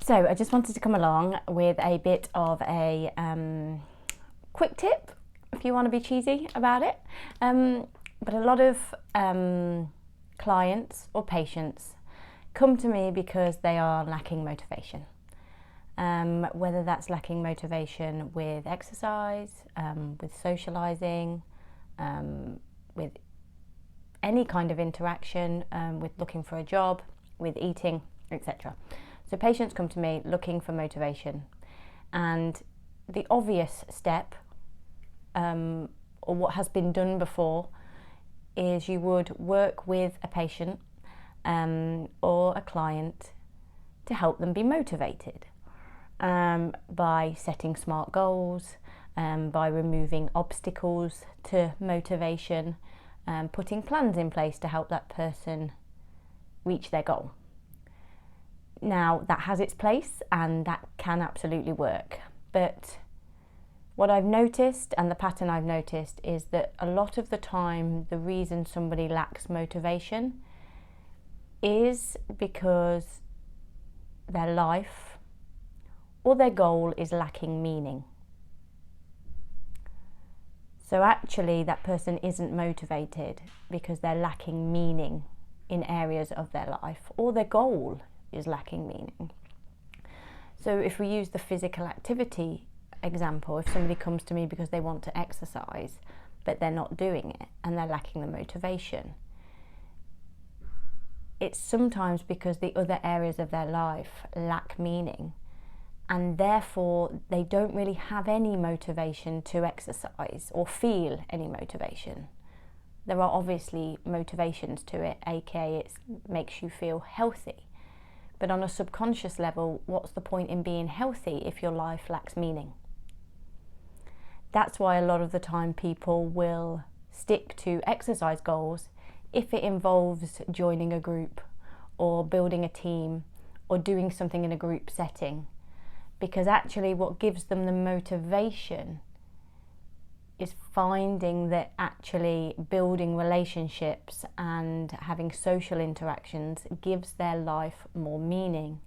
So I just wanted to come along with a bit of a quick tip, if you want to be cheesy about it. But a lot of clients or patients come to me because they are lacking motivation. Whether that's lacking motivation with exercise, with socialising, with any kind of interaction, with looking for a job, with eating, etc. So patients come to me looking for motivation, and the obvious step, or what has been done before, is you would work with a patient or a client to help them be motivated by setting smart goals, by removing obstacles to motivation, putting plans in place to help that person reach their goal. Now, that has its place and that can absolutely work, but what I've noticed, and the pattern I've noticed, is that a lot of the time the reason somebody lacks motivation is because their life or their goal is lacking meaning. So actually that person isn't motivated because they're lacking meaning in areas of their life, or their goal is lacking meaning. So if we use the physical activity example, if somebody comes to me because they want to exercise but they're not doing it and they're lacking the motivation, it's sometimes because the other areas of their life lack meaning, and therefore they don't really have any motivation to exercise or feel any motivation. There are obviously motivations to it, aka it makes you feel healthy. But on a subconscious level, what's the point in being healthy if your life lacks meaning? That's why a lot of the time people will stick to exercise goals if it involves joining a group or building a team or doing something in a group setting. Because actually what gives them the motivation is finding that actually building relationships and having social interactions gives their life more meaning,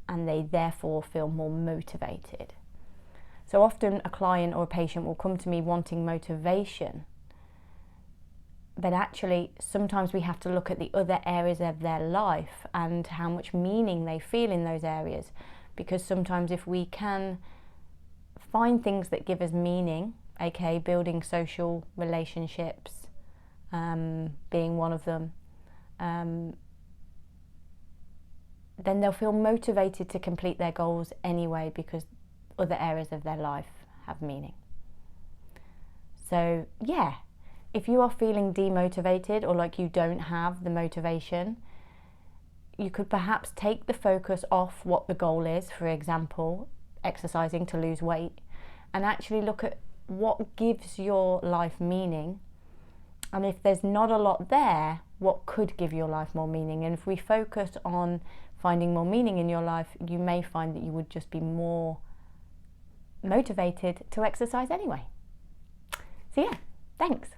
and they therefore feel more motivated. So often a client or a patient will come to me wanting motivation, but actually sometimes we have to look at the other areas of their life and how much meaning they feel in those areas, because sometimes if we can find things that give us meaning, aka building social relationships, being one of them, then they'll feel motivated to complete their goals anyway, because other areas of their life have meaning. So yeah, if you are feeling demotivated or like you don't have the motivation, you could perhaps take the focus off what the goal is, for example, exercising to lose weight, and actually look at what gives your life meaning, and if there's not a lot there, what could give your life more meaning. And if we focus on finding more meaning in your life, you may find that you would just be more motivated to exercise anyway. So yeah, thanks.